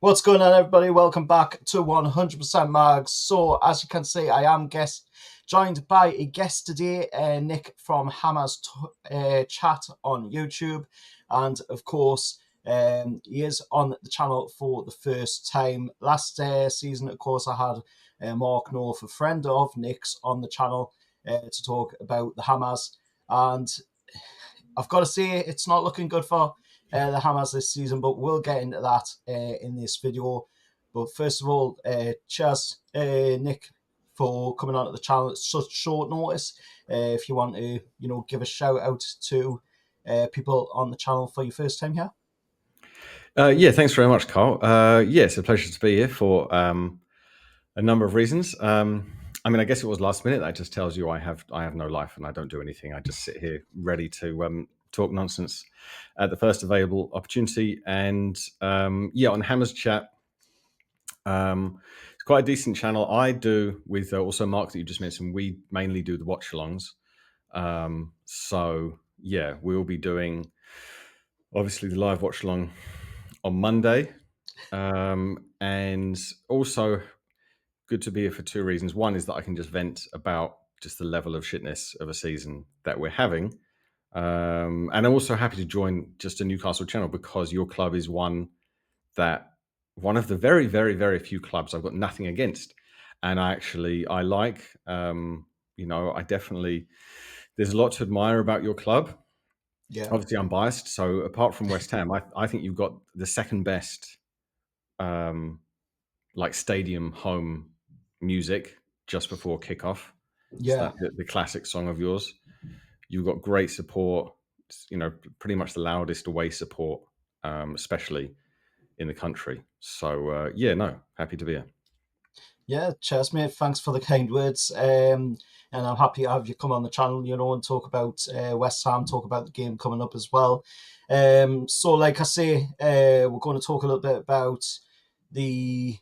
What's going on, everybody? Welcome back to 100% Mags. So, as you can see, I am joined by a guest today, Nick from Hammer's chat on YouTube. And, of course, he is on the channel for the first time. Last season, of course, I had Mark North, a friend of Nick's, on the channel to talk about the Hammers. And I've got to say, it's not looking good for the Hammers this season, but we'll get into that in this video. But first of all, cheers, Nick, for coming on to the channel at such short notice. If you want to, give a shout out to people on the channel for your first time here. Yeah, thanks very much, Carl. Yeah, it's a pleasure to be here for a number of reasons. I guess it was last minute. That just tells you I have no life and I don't do anything. I just sit here ready to talk nonsense at the first available opportunity. And on Hammer's Chat, it's quite a decent channel. I do with also Mark that you just mentioned. We mainly do the watch-alongs. So yeah, we'll be doing obviously the live watch-along on Monday, and also good to be here for two reasons. One is that I can just vent about just the level of shitness of a season that we're having, and I'm also happy to join just a Newcastle channel because your club is one of the very, very, very few clubs I've got nothing against, and I like. I definitely there's a lot to admire about your club. Yeah. Obviously, I'm biased. So apart from West Ham, I think you've got the second best, like stadium home music just before kickoff. Yeah. The classic song of yours. You've got great support. Pretty much the loudest away support, especially in the country. So happy to be here. Yeah, cheers, mate. Thanks for the kind words. And I'm happy to have you come on the channel, and talk about West Ham, talk about the game coming up as well. So, like I say, we're going to talk a little bit about the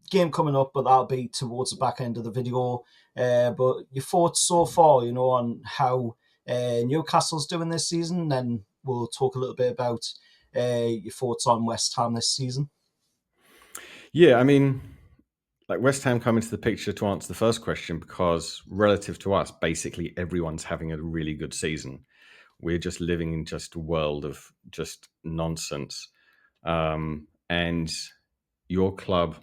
game coming up, but that'll be towards the back end of the video. But your thoughts so far, on how Newcastle's doing this season, then we'll talk a little bit about your thoughts on West Ham this season. Yeah, like West Ham come into the picture to answer the first question because relative to us, basically everyone's having a really good season. We're just living in just a world of just nonsense. And your club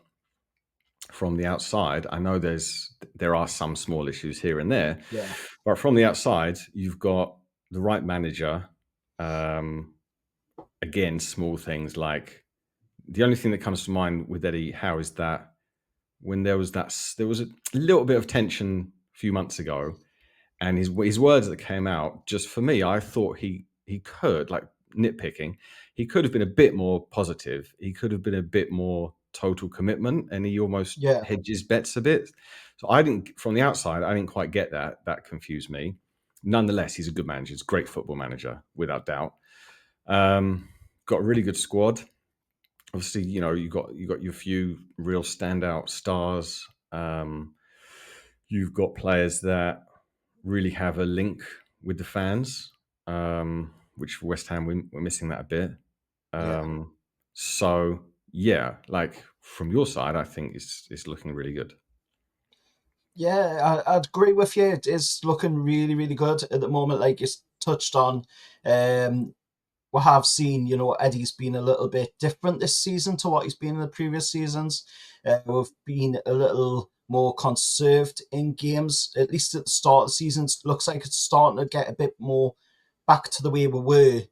from the outside, I know there are some small issues here and there, Yeah. but from the outside, you've got the right manager. Again, small things like the only thing that comes to mind with Eddie Howe is that when there was a little bit of tension a few months ago, and his words that came out, just for me, I thought he could, like nitpicking, he could have been a bit more positive. He could have been a bit more total commitment, and he almost hedges bets a bit. So from the outside, I didn't quite get that. That confused me. Nonetheless, he's a good manager. He's a great football manager, without doubt. Got a really good squad. Obviously, you got your few real standout stars. You've got players that really have a link with the fans, which for West Ham we're missing that a bit. So yeah, like from your side, I think it's looking really good. Yeah, I'd agree with you. It is looking really, really good at the moment. Like you touched on, we have seen, Eddie's been a little bit different this season to what he's been in the previous seasons. We've been a little more conserved in games, at least at the start of the season. It looks like it's starting to get a bit more back to the way we were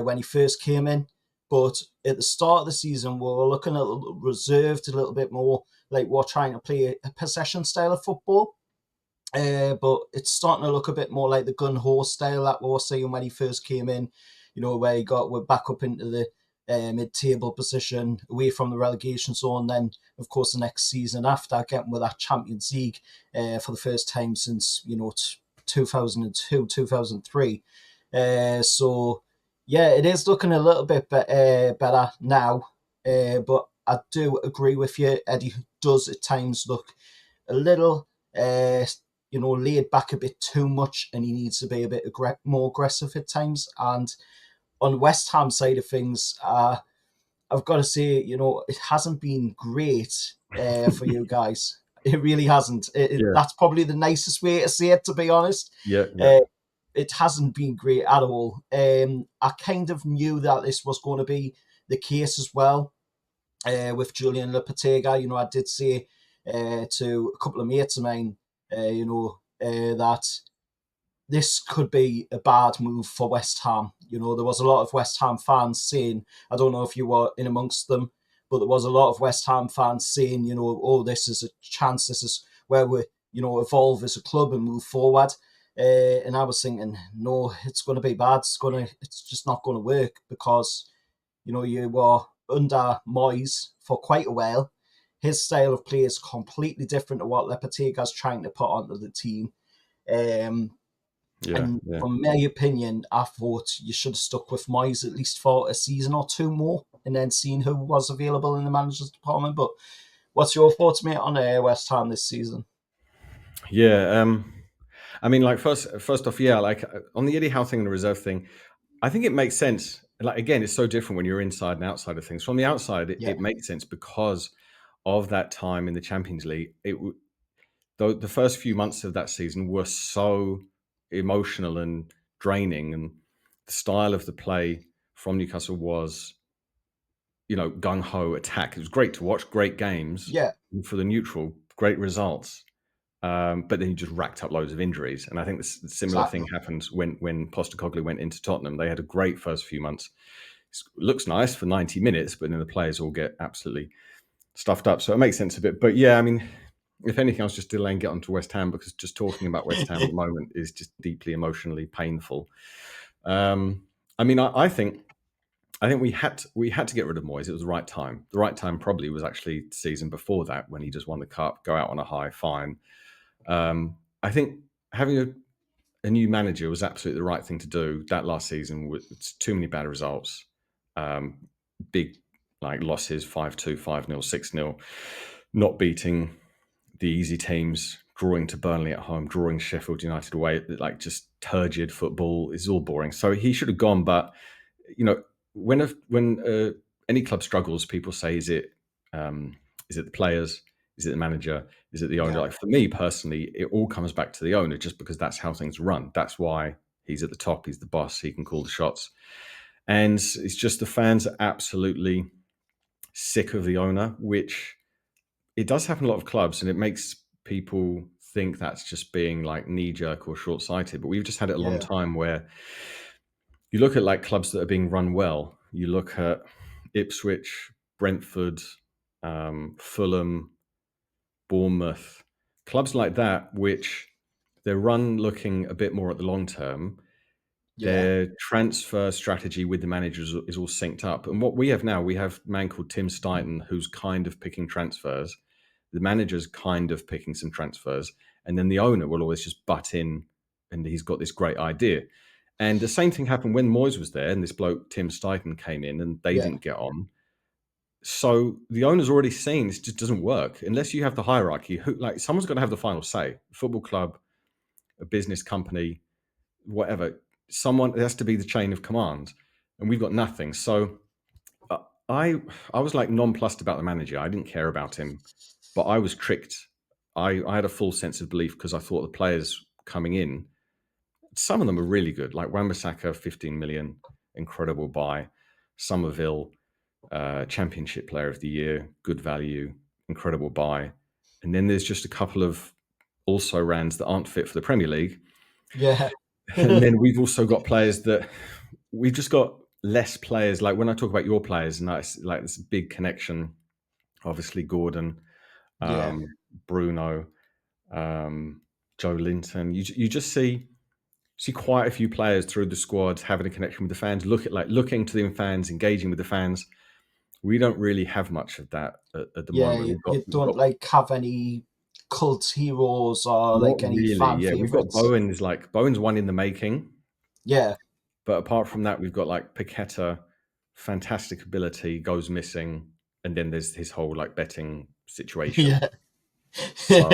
when he first came in. But at the start of the season, we were looking a little reserved, a little bit more like we're trying to play a possession style of football. But it's starting to look a bit more like the gun horse style that we were seeing when he first came in, where we're back up into the mid-table position, away from the relegation zone. Then, of course, the next season after, getting with that Champions League for the first time since, 2002, 2003. So, yeah, it is looking a little bit better now. But I do agree with you. Eddie does at times look a little, laid back a bit too much, and he needs to be a bit more aggressive at times. And on West Ham side of things, I I've got to say, it hasn't been great for you guys. It really hasn't. Yeah, That's probably the nicest way to say it, to be honest. yeah, yeah, Uh, it hasn't been great at all. I kind of knew that this was going to be the case as well with Julian Lopetegui. I did say to a couple of mates of mine, that this could be a bad move for West Ham. There was a lot of West Ham fans saying, I don't know if you were in amongst them, but there was a lot of West Ham fans saying, oh, this is a chance. This is where we, evolve as a club and move forward. And I was thinking, no, it's going to be bad. It's just not going to work because, you were under Moyes for quite a while. His style of play is completely different to what Lopetegui's trying to put onto the team. Um, yeah, and yeah. from my opinion, I thought you should have stuck with Moyes at least for a season or two more and then seen who was available in the managers department. But what's your thoughts, mate, on West Ham this season? Yeah, I mean, like first off, yeah, like on the Eddie Howe thing and the reserve thing, I think it makes sense. Like again, it's so different when you're inside and outside of things. From the outside, Yeah, it makes sense because of that time in the Champions League. Though the first few months of that season were so emotional and draining, and the style of the play from Newcastle was, gung ho attack. It was great to watch, great games yeah, and for the neutral, great results. But then you just racked up loads of injuries, and I think the similar thing exactly. happened when Postecoglou went into Tottenham. They had a great first few months. It looks nice for 90 minutes, but then the players all get absolutely stuffed up. So it makes sense a bit. But yeah, I mean, if anything, I was just delaying getting onto West Ham because just talking about West Ham at the moment is just deeply emotionally painful. I mean, I think we had to get rid of Moyes. It was the right time. The right time probably was actually the season before that when he just won the cup, go out on a high, fine. I think having a new manager was absolutely the right thing to do. That last season was too many bad results, big like losses, 5-2, 5-0, 6-0, not beating the easy teams, drawing to Burnley at home, drawing Sheffield United away, like just turgid football is all boring. So he should have gone. But you know, when any club struggles, people say, is it the players? Is it the manager? Is it the owner? Yeah, Like for me personally, it all comes back to the owner, just because that's how things run. That's why he's at the top. He's the boss. He can call the shots. And it's just the fans are absolutely sick of the owner, which it does happen in a lot of clubs, and it makes people think that's just being like knee jerk or short sighted. But we've just had it a long yeah, time where you look at like clubs that are being run well. You look at Ipswich, Brentford, Fulham, Bournemouth, clubs like that, which they're run looking a bit more at the long term. yeah, Their transfer strategy with the managers is all synced up. And what we have now, we have a man called Tim Steiten who's kind of picking transfers. The manager's kind of picking some transfers. And then the owner will always just butt in and he's got this great idea. And the same thing happened when Moyes was there and this bloke, Tim Steiten, came in and they yeah, didn't get on. So the owner's already seen this just doesn't work unless you have the hierarchy. Who like someone's got to have the final say. A football club, a business company, whatever. Someone it has to be the chain of command, and we've got nothing. So uh, I I was like nonplussed about the manager. I didn't care about him, but I was tricked. I had a full sense of belief because I thought the players coming in, some of them are really good. Like Wan-Bissaka, 15 million, incredible buy. Somerville, Championship Player of the Year, good value, incredible buy. And then there's just a couple of also rans that aren't fit for the Premier League. yeah, And then we've also got players that we've just got less players. Like when I talk about your players, and that's like this big connection. Obviously, Gordon, yeah, um, Bruno, um, Joe Linton. You just see quite a few players through the squad having a connection with the fans. Looking to the fans, engaging with the fans. We don't really have much of that at the yeah. moment. You, We've got you we've don't got like have any cult heroes or not like any really. fan Yeah, we've got favorites. Bowen's one in the making. Yeah, But apart from that, we've got like Paqueta, fantastic ability, goes missing, and then there's his whole like betting situation. yeah, So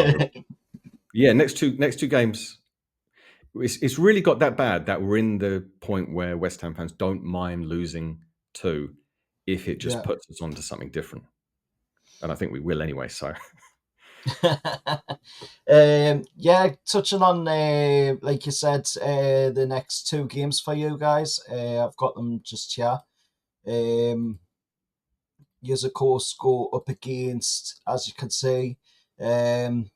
yeah, next two games, it's really got that bad that we're in the point where West Ham fans don't mind losing two if it just Yeah. puts us onto something different. And I think we will anyway. So Yeah, touching on like you said, the next two games for you guys. I've got them just here. Um, you of course go up against, as you can see, um,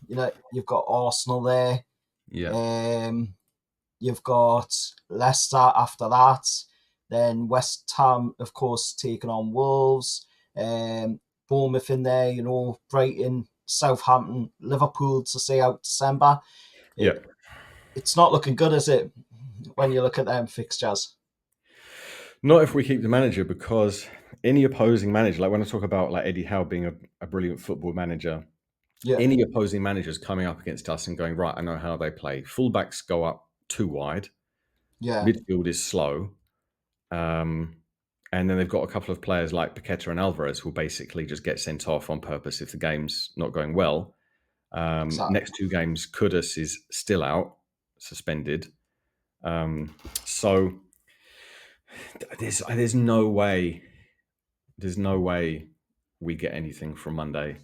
you've got Arsenal there. yeah, Um, you've got Leicester after that. Then West Ham, of course, taking on Wolves. Um, Bournemouth in there, Brighton, Southampton, Liverpool to see out December. yeah. It's not looking good, is it, when you look at them fixtures? Not if we keep the manager, because any opposing manager, like when I talk about like Eddie Howe being a brilliant football manager, Yeah, any opposing managers coming up against us and going, right, I know how they play. Fullbacks go up too wide. yeah, Midfield is slow. Um, and then they've got a couple of players like Paqueta and Alvarez who will basically just get sent off on purpose if the game's not going well. exactly. Next two games, Kudus is still out, suspended. Um, so there's no way, we get anything from Monday,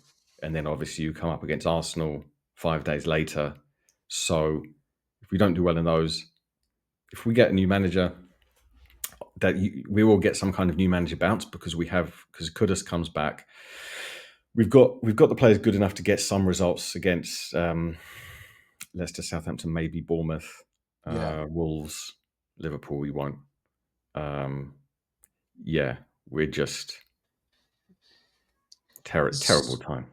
and then obviously you come up against Arsenal 5 days later. So if we don't do well in those, if we get a new manager, we will get some kind of new manager bounce, because Kudus comes back. We've got the players good enough to get some results against Leicester, Southampton, maybe Bournemouth, Yeah. Wolves, Liverpool. We won't. Um, yeah, we're just terrible time.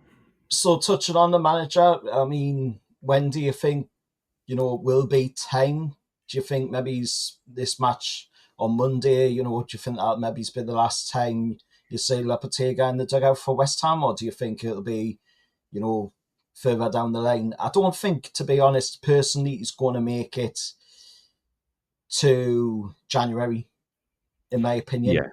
So touching on the manager, I mean, when do you think will be time? Do you think maybe this match on Monday? Do you think that maybe's been the last time you see Lopetegui in the dugout for West Ham, or do you think it'll be, you know, further down the line? I don't think, to be honest, personally, he's going to make it to January, in my opinion. Yeah,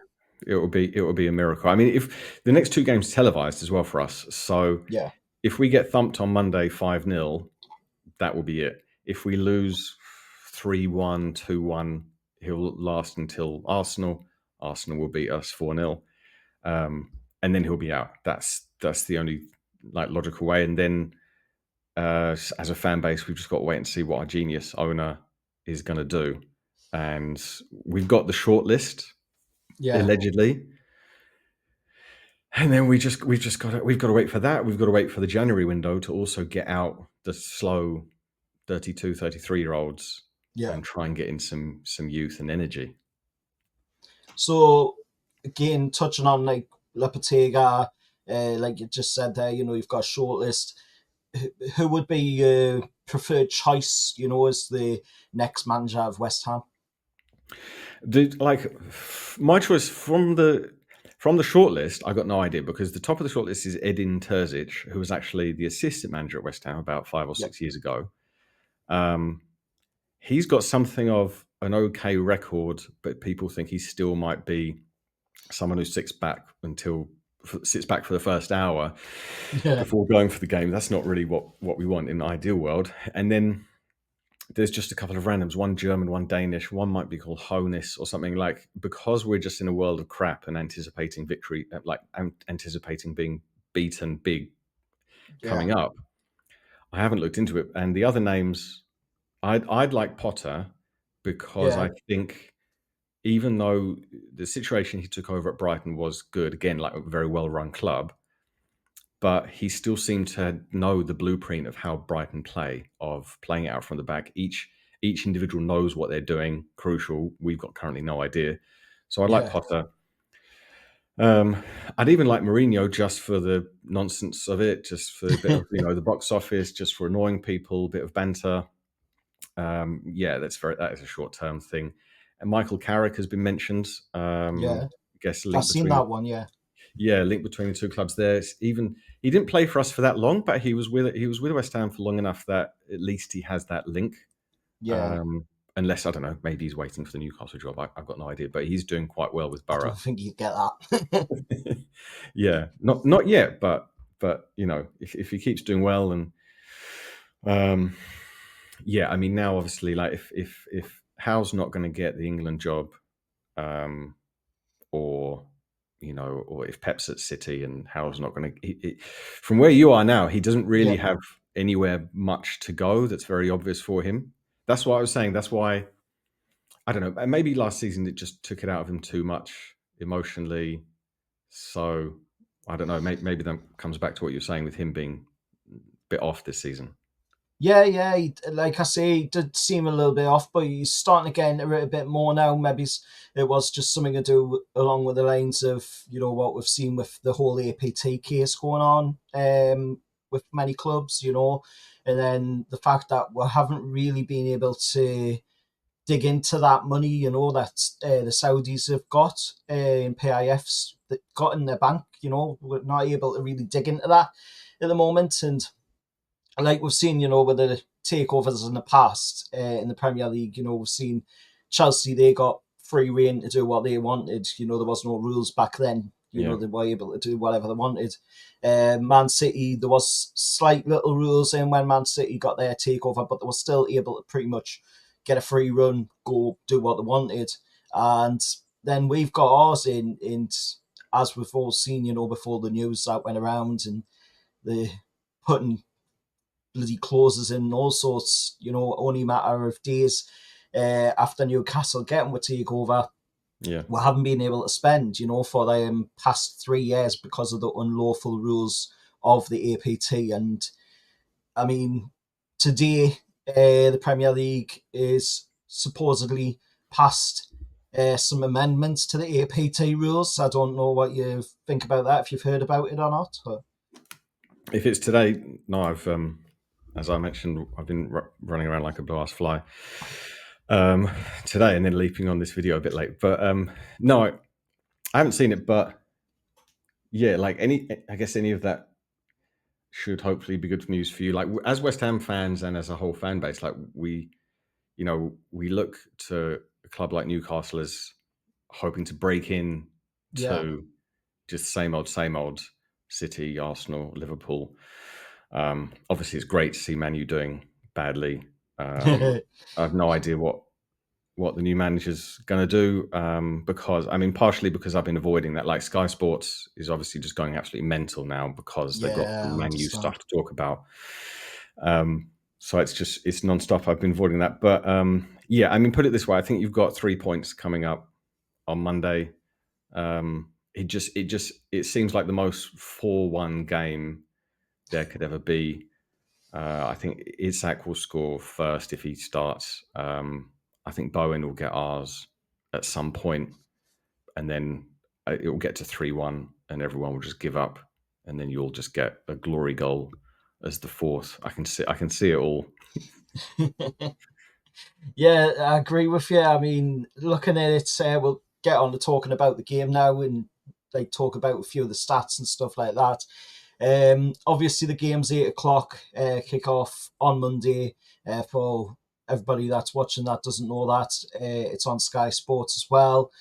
it will be a miracle. I mean, if the next two games televised as well for us, so Yeah, if we get thumped on Monday 5-0, that will be it. If we lose 3-1, 2-1, he'll last until Arsenal. Arsenal will beat us 4-0, and then he'll be out. That's the only like logical way. And then as a fan base, we've just got to wait and see what our genius owner is going to do. And we've got the short list yeah, allegedly, and then we've got to wait for that. We've got to wait for the January window to also get out the slow 32, 33 year olds yeah. and try and get in some youth and energy. So again, touching on like Lopetegui, like you just said there, you've got a shortlist. Who would be your preferred choice, as the next manager of West Ham? Like my choice from the shortlist, I got no idea, because the top of the shortlist is Edin Terzic, who was actually the assistant manager at West Ham about 5 or 6 years ago. Um, he's got something of an okay record, but people think he still might be someone who sits back for the first hour Yeah, before going for the game. That's not really what we want in an ideal world. And then there's just a couple of randoms, one German, one Danish, one might be called Honis or something, like, because we're just in a world of crap and anticipating victory, like anticipating being beaten big yeah, coming up. I haven't looked into it. And the other names, I'd like Potter, because yeah, I think even though the situation he took over at Brighton was good, again, like a very well run club, but he still seemed to know the blueprint of how Brighton play, of playing it out from the back. Each individual knows what they're doing. Crucial. We've got currently no idea. So I'd like yeah, Potter. I'd even like Mourinho, just for the nonsense of it, just for a bit of the box office, just for annoying people, a bit of banter. Yeah, that is a short term thing. And Michael Carrick has been mentioned. yeah. I guess I've link seen between that one. Yeah, link between the two clubs there. Even he didn't play for us for that long, but he was with West Ham for long enough that at least he has that link. yeah. Unless, I don't know, maybe he's waiting for the Newcastle job. I've got no idea, but he's doing quite well with I don't Borough. think you get that. Yeah, not yet, but if he keeps doing well, and um, yeah, I mean, now obviously, like, if Howe's not going to get the England job, or or if Pep's at City and Harold's not going to. From where you are now, he doesn't Yeah, really have anywhere much to go that's very obvious for him. That's what I was saying. That's why, I don't know. Maybe last season it just took it out of him too much emotionally. So I don't know. Maybe that comes back to what you're saying with him being a bit off this season. yeah. Like I say, he did seem a little bit off, but he's starting to get into it a bit more now. Maybe it was just something to do along with the lines of what we've seen with the whole APT case going on with many clubs, and then the fact that we haven't really been able to dig into that money, that the Saudis have got in PIFs that got in their bank. We're not able to really dig into that at the moment, and like we've seen, with the takeovers in the past in the Premier League, we've seen Chelsea, they got free reign to do what they wanted. There was no rules back then. Yeah. They were able to do whatever they wanted. Man City, there was slight little rules in when Man City got their takeover, but they were still able to pretty much get a free run, go do what they wanted. And then we've got ours in as we've all seen, before the news that went around and the putting bloody clauses in all sorts, only a matter of days after Newcastle getting a takeover. Yeah. We haven't been able to spend, for the past 3 years because of the unlawful rules of the APT. And I mean, today the Premier League is supposedly passed some amendments to the APT rules. I don't know what you think about that, if you've heard about it or not. Or... If it's today, no, as I mentioned, I've been running around like a blue-ass fly today, and then leaping on this video a bit late. But no, I haven't seen it. But yeah, like I guess any of that should hopefully be good news for you. Like as West Ham fans and as a whole fan base, like we look to a club like Newcastle as hoping to break in Yeah. to just same old City, Arsenal, Liverpool. Obviously, it's great to see Man U doing badly. I have no idea what the new manager's going to do because, partially because I've been avoiding that. Like Sky Sports is obviously just going absolutely mental now because they've got Yeah, I Man U understand. stuff to talk about. So it's non-stop. I've been avoiding that. But yeah, put it this way. I think you've got 3 points coming up on Monday. It seems like the most 4-1 game there could ever be. I think Isak will score first if he starts. I think Bowen will get ours at some point, and then it will get to 3-1, and everyone will just give up, and then you'll just get a glory goal as the fourth. I can see it all. Yeah, I agree with you. Looking at it, we'll get on to talking about the game now and like talk about a few of the stats and stuff like that. Obviously, the game's 8 o'clock, kick off on Monday. For everybody that's watching that doesn't know that, it's on Sky Sports as well.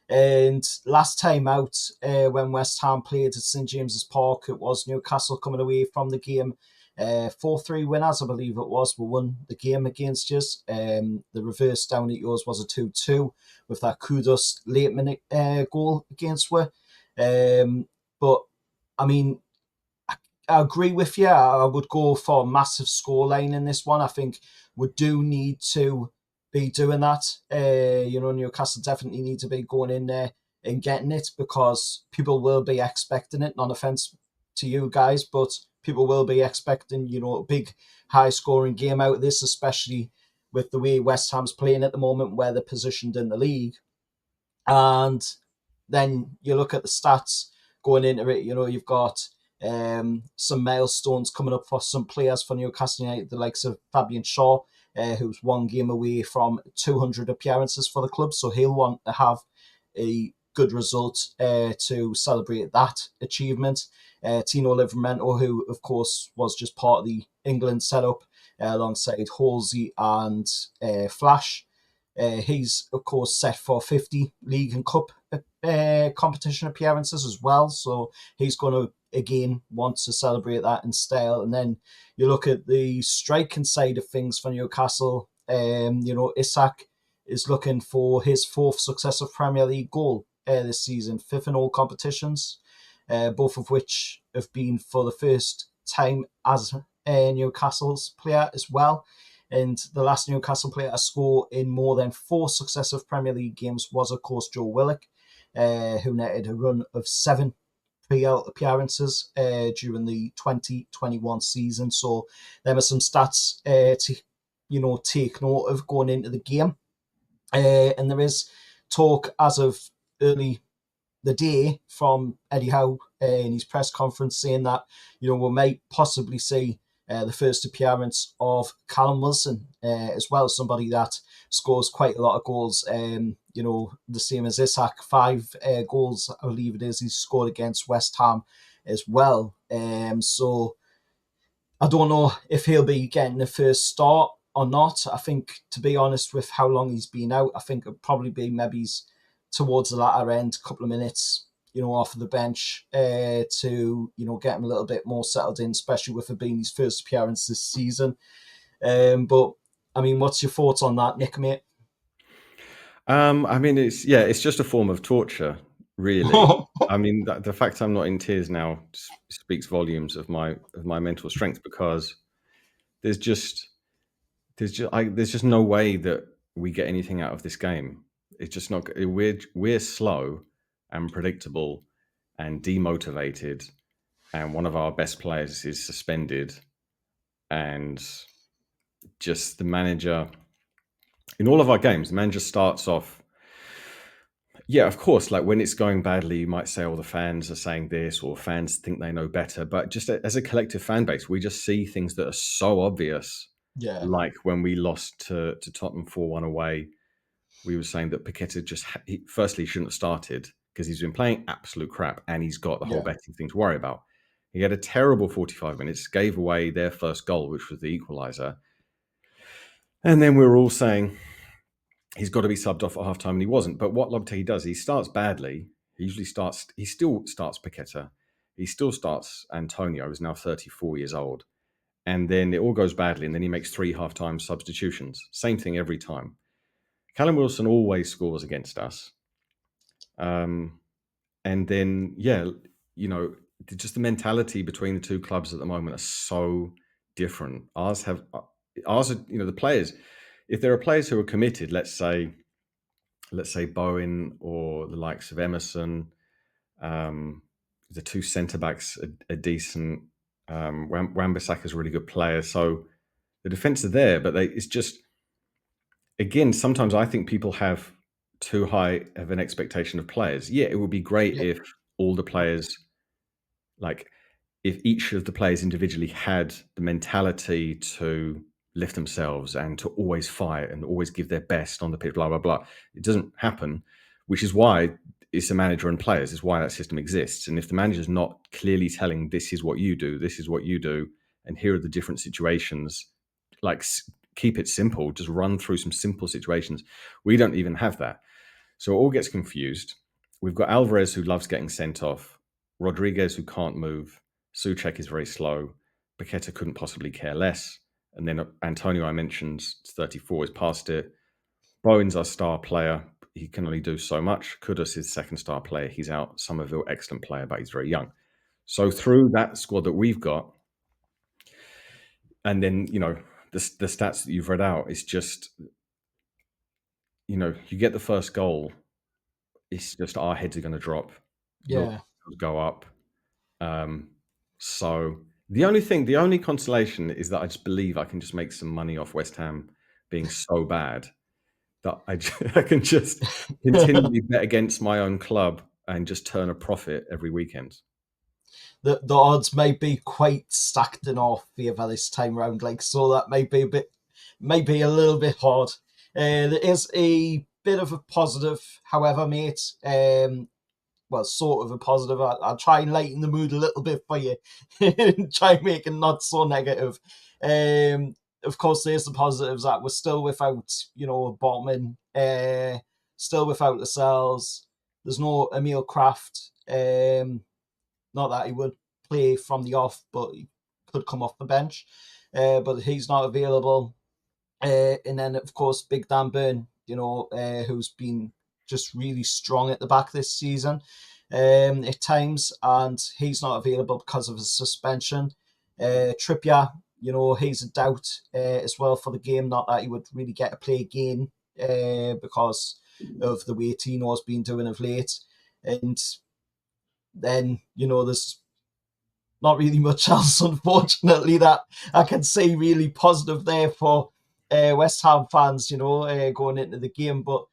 And last time out, when West Ham played at St James's Park, it was Newcastle coming away from the game. 4-3 winners, I believe it was. We won the game against us. The reverse down at yours was a 2-2 with that Kudus late minute goal against we. But I mean, I agree with you. I would go for a massive scoreline in this one. I think we do need to be doing that. Newcastle definitely need to be going in there and getting it because people will be expecting it. Non offense to you guys, but people will be expecting, a big high scoring game out of this, especially with the way West Ham's playing at the moment, where they're positioned in the league. And then you look at the stats going into it, you've got some milestones coming up for some players for Newcastle United, the likes of Fabian Shaw, who's one game away from 200 appearances for the club. So he'll want to have a good result to celebrate that achievement. Tino Livramento, who, of course, was just part of the England setup alongside Halsey and Flash. He's, of course, set for 50 League and Cup competition appearances as well. So he's going to, again, want to celebrate that in style. And then you look at the striking side of things for Newcastle. Isak is looking for his fourth successive Premier League goal. this season, fifth in all competitions, both of which have been for the first time as Newcastle's player as well. And the last Newcastle player to score in more than 4 successive Premier League games was, of course, Joe Willock, who netted a run of 7 PL appearances during the 2021 season. So there are some stats to take note of going into the game. And there is talk as of early the day from Eddie Howe in his press conference saying that we might possibly see the first appearance of Callum Wilson as well, somebody that scores quite a lot of goals. The same as Isak, 5 goals, I believe it is, he's scored against West Ham as well. So I don't know if he'll be getting the first start or not. I think, to be honest, with how long he's been out, I think it'll probably be maybe towards the latter end, a couple of minutes, off of the bench to, get him a little bit more settled in, especially with it being his first appearance this season. But, I mean, what's your thoughts on that, Nick, mate? I mean, it's just a form of torture, really. I mean, the fact I'm not in tears now speaks volumes of my mental strength, because there's just no way that we get anything out of this game. It's just not. We're slow and predictable and demotivated, and one of our best players is suspended, and just the manager in all of our games, the manager starts off. Yeah, of course. Like, when it's going badly, you might say, "Oh, the fans are saying this," or "Fans think they know better." But just as a collective fan base, we just see things that are so obvious. Yeah, Like when we lost to Tottenham 4-1 away, we were saying that Paqueta firstly shouldn't have started, because he's been playing absolute crap and he's got the whole yeah, betting thing to worry about. He had a terrible 45 minutes, gave away their first goal, which was the equaliser. And then we were all saying he's got to be subbed off at halftime, and he wasn't. But what Lopetegui does, he starts badly. He still starts Paqueta. He still starts Antonio, who's now 34 years old. And then it all goes badly, and then he makes 3 halftime substitutions. Same thing every time. Callum Wilson always scores against us. And then, just the mentality between the two clubs at the moment are so different. Ours are, the players. If there are players who are committed, let's say Bowen or the likes of Emerson, the 2 centre backs are decent. Wan-Bissaka is a really good player, so the defence are there. But it's just, again, sometimes I think people have too high of an expectation of players. Yeah, it would be great yeah, if all the players, like, if each of the players individually had the mentality to lift themselves and to always fight and always give their best on the pitch, blah, blah, blah. It doesn't happen, which is why it's a manager and players. It's why that system exists. And if the manager's not clearly telling, this is what you do, this is what you do, and here are the different situations, like, keep it simple, just run through some simple situations. We don't even have that. So it all gets confused. We've got Alvarez, who loves getting sent off, Rodriguez, who can't move, Souček is very slow, Paqueta couldn't possibly care less, and then Antonio, I mentioned, 34, is past it. Bowen's our star player. He can only do so much. Kudus is second star player. He's out. Somerville, excellent player, but he's very young. So through that squad that we've got, and then, the stats that you've read out, it's just, you get the first goal, it's just our heads are going to drop. Your yeah, will go up. So the only consolation is that I just believe I can just make some money off West Ham being so bad that I can just continually bet against my own club and just turn a profit every weekend. the odds may be quite stacked in our favour this time round, so that may be a little bit hard. There is a bit of a positive, however, mate. Well, sort of a positive. I'll try and lighten the mood a little bit for you, and try and make it not so negative. Of course, there's the positives that we're still without, Botman, still without Lascelles. There's no Emil Kraft. Not that he would play from the off, but he could come off the bench. But he's not available. And then, of course, Big Dan Burn, who's been just really strong at the back this season at times, and he's not available because of his suspension. Trippier, he's a doubt as well for the game. Not that he would really get to play again because of the way Tino's been doing of late. And then, there's not really much else, unfortunately, that I can say really positive there for West Ham fans, going into the game. But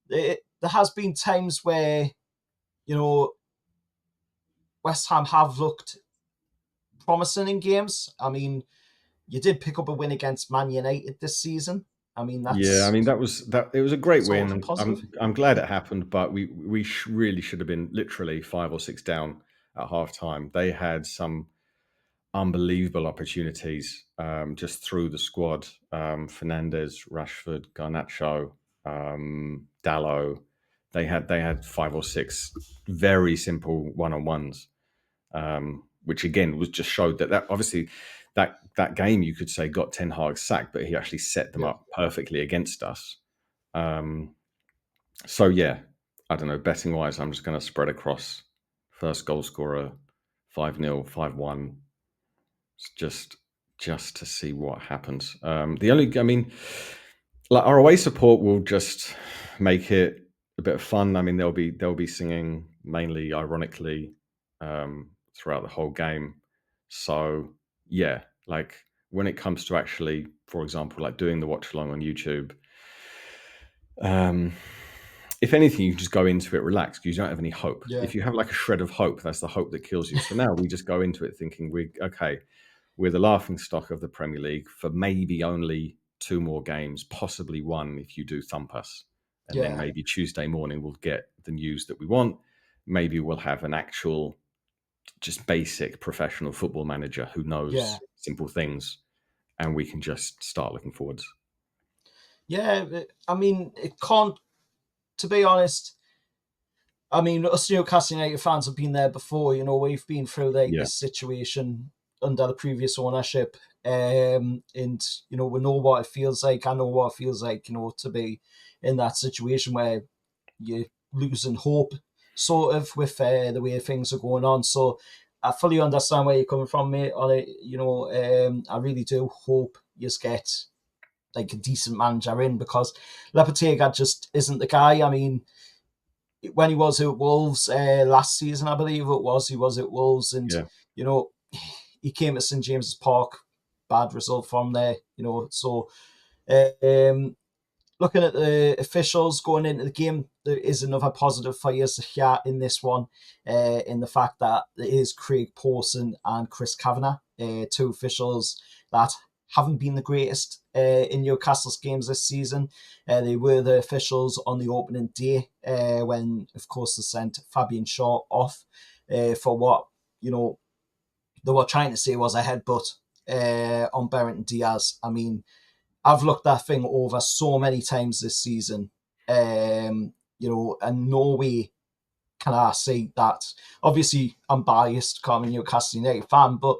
there has been times where, you know, West Ham have looked promising in games. I mean, you did pick up a win against Man United this season. I mean, Yeah, I that's mean that it was a great sort win, of a and positive. I'm glad it happened. But we really should have been literally 5 or 6 down at half time. They had some unbelievable opportunities just through the squad. Fernandez, Rashford, Garnacho, Dallo. They had 5 or 6 very simple one-on-ones, which again was just showed that obviously that game you could say got Ten Hag sacked, but he actually set them Yeah, up perfectly against us. So yeah, I don't know. Betting wise, I'm just going to spread across first goal scorer 5-0, 5-1, just to see what happens. I mean, like our away support will just make it a bit of fun. I mean, they'll be singing mainly ironically throughout the whole game. So yeah, like when it comes to actually, for example, like doing the watch along on YouTube, um, if anything, you just go into it relaxed because you don't have any hope. yeah, If you have like a shred of hope, that's the hope that kills you. So now we just go into it thinking we're the laughing stock of the Premier League for maybe only 2 more games, possibly one if you do thump us. And then yeah, maybe Tuesday morning we'll get the news that we want. Maybe we'll have an actual, just basic professional football manager who yeah, knows simple things, and we can just start looking forwards. yeah. I mean, it can't. To be honest, I mean, us Newcastle United fans have been there before. We've been through like Yeah, this situation under the previous ownership, and we know what it feels like. I know what it feels like, to be in that situation where you're losing hope, sort of, with the way things are going on. So I fully understand where you're coming from, mate. On it, I really do hope you get like a decent manager in, because Lepetega just isn't the guy. I mean, when he was at Wolves last season, I believe it was, he was at Wolves, and yeah, you know he came to St James's Park, bad result from there. So um, looking at the officials going into the game, there is another positive for you here in this one, in the fact that it is Craig Pawson and Chris Kavanagh, 2 officials that haven't been the greatest in Newcastle's games this season. They were the officials on the opening day when, of course, they sent Fabian Shaw off for what they were trying to say was a headbutt on Berrington Diaz. I mean, I've looked that thing over so many times this season, and no way can I say that. Obviously, I'm biased, I'm a Newcastle United fan, but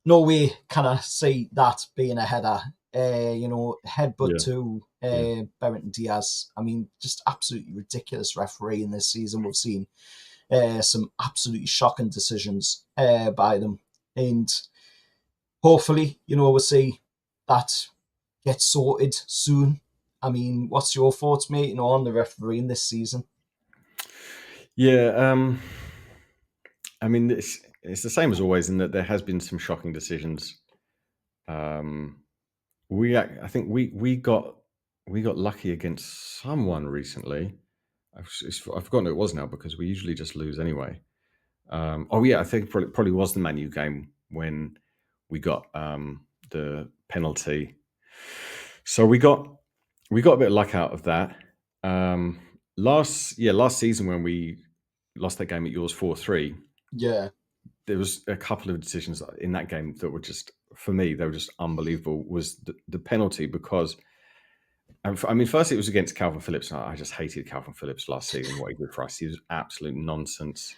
no way can I see that being a header. Headbutt yeah, to yeah, Berrington Diaz. I mean, just absolutely ridiculous refereeing this season. We've seen some absolutely shocking decisions by them, and hopefully, we'll see that get sorted soon. I mean, what's your thoughts, mate, on the refereeing this season? yeah. I mean, it's the same as always in that there has been some shocking decisions. Um, I think we got lucky against someone recently. I've forgotten who it was now because we usually just lose anyway. Oh yeah, I think probably was the Man U game when we got the penalty. So we got a bit of luck out of that. Um, last season when we lost that game at yours 4-3, Yeah, there was a couple of decisions in that game that were just, for me, they were just unbelievable. Was the penalty because, I mean, first it was against Calvin Phillips. And I just hated Calvin Phillips last season. What he did for us, he was absolute nonsense,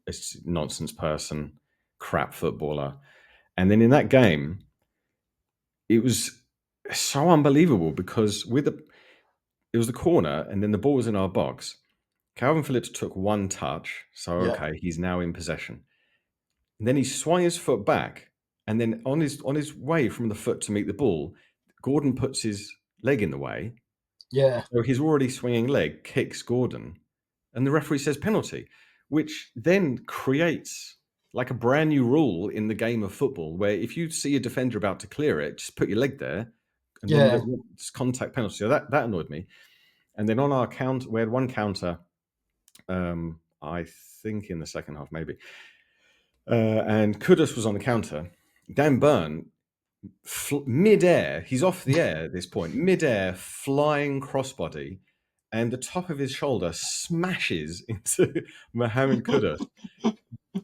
a nonsense person, crap footballer. And then in that game, it was so unbelievable because it was the corner, and then the ball was in our box. Calvin Phillips took one touch, so Yeah. okay, he's now in possession. And then he swung his foot back, and then on his way from the foot to meet the ball, Gordon puts his leg in the way. Yeah. So his already swinging leg kicks Gordon, and the referee says penalty, which then creates like a brand new rule in the game of football, where if you see a defender about to clear it, just put your leg there, and then Yeah. it's contact penalty. So that annoyed me. And then on our count, we had one counter. I think in the second half, maybe. And Kudus was on the counter. Dan Burn, mid-air, he's off the air at this point, mid-air, flying crossbody, and the top of his shoulder smashes into Mohamed Kudus,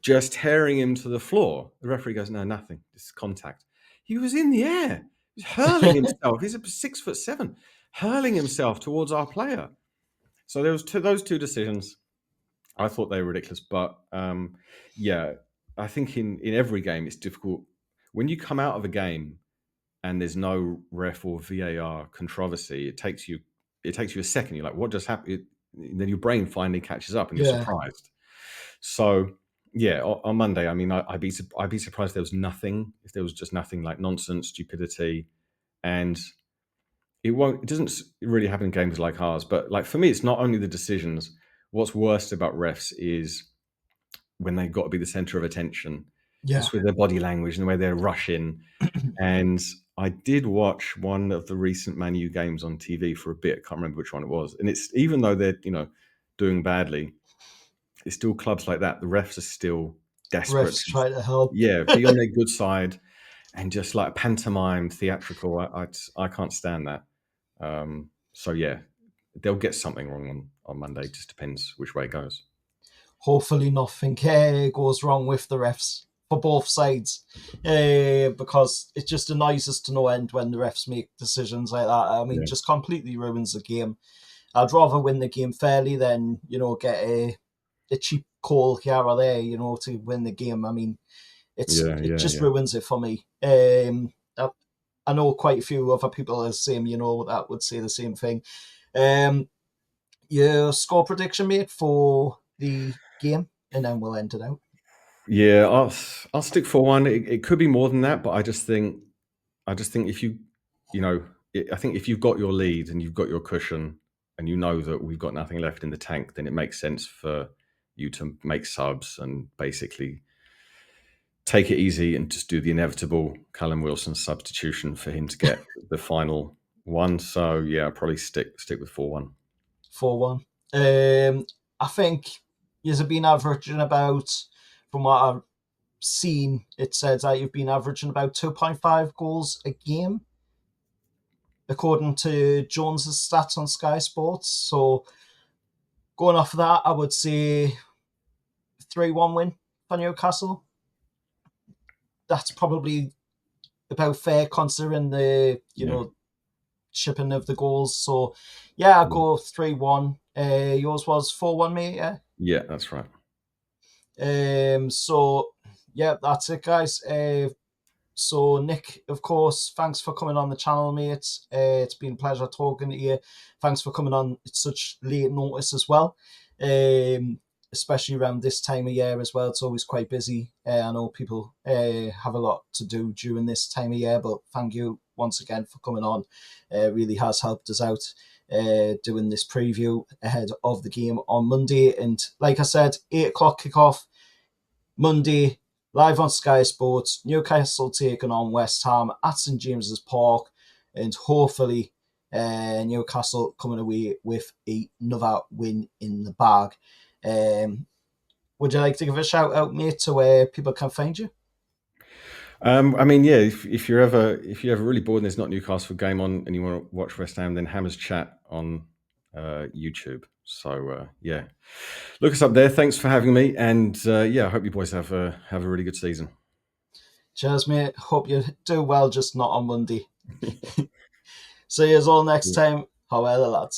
just tearing him to the floor. The referee goes, no, nothing, it's contact. He was in the air, he's hurling himself. He's 6'7", hurling himself towards our player. So there was those two decisions. I thought they were ridiculous, but yeah, I think in every game it's difficult when you come out of a game and there's no ref or VAR controversy. It takes you a second. You're like, what just happened? Then your brain finally catches up, and you're Yeah. surprised. So yeah, on Monday, I mean, I'd be surprised if there was nothing. If there was just nothing, like nonsense, stupidity, and it doesn't really happen in games like ours. But like for me, it's not only the decisions. What's worst about refs is when they've got to be the center of attention, Yeah. just with their body language and the way they're rushing. And I did watch one of the recent Man U games on TV for a bit. I can't remember which one it was. And it's, even though they're, doing badly, it's still clubs like that. The refs are still desperate Refs to, try to help. be on their good side, and just like pantomime, theatrical. I can't stand that. So yeah, they'll get something wrong on Monday. It just depends which way it goes. Hopefully nothing goes wrong with the refs for both sides, because it just annoys us to no end when the refs make decisions like that. I mean, Yeah. just completely ruins the game. I'd rather win the game fairly than, get a cheap call here or there, to win the game. I mean, it just ruins it for me. I know quite a few other people are the same, that would say the same thing. Your score prediction, mate, for the game, and then we'll end it out. Yeah, I'll stick for one. It could be more than that, but I just think if I think if you've got your lead and you've got your cushion, and you know that we've got nothing left in the tank, then it makes sense for you to make subs and basically take it easy and just do the inevitable Callum Wilson substitution for him to get the final one. So yeah, I'll probably stick with 4-1. 4-1. I think you've been averaging about, from what I've seen, it says that you've been averaging about 2.5 goals a game, according to Jones's stats on Sky Sports. So going off of that, I would say 3-1 win for Newcastle. That's probably about fair considering the shipping of the goals. So yeah, I'll go 3-1. Yours was 4-1, mate. Yeah, that's right. So yeah, that's it, guys. So Nick, of course, thanks for coming on the channel, mate. It's been a pleasure talking to you. Thanks for coming on at such late notice as well. Especially around this time of year as well. It's always quite busy. I know people have a lot to do during this time of year, but thank you once again for coming on. Really has helped us out doing this preview ahead of the game on Monday. And like I said, 8 o'clock kickoff Monday, live on Sky Sports. Newcastle taking on West Ham at St James's Park, and hopefully Newcastle coming away with another win in the bag. Would you like to give a shout out, mate, to where people can find you? I mean, yeah, if you're ever really bored and there's not Newcastle game on and you want to watch West Ham, then Hammers Chat on YouTube. So yeah, look us up there. Thanks for having me, and yeah, I hope you boys have a really good season. Cheers, mate. Hope you do well, just not on Monday. See you all next time. How are the lads?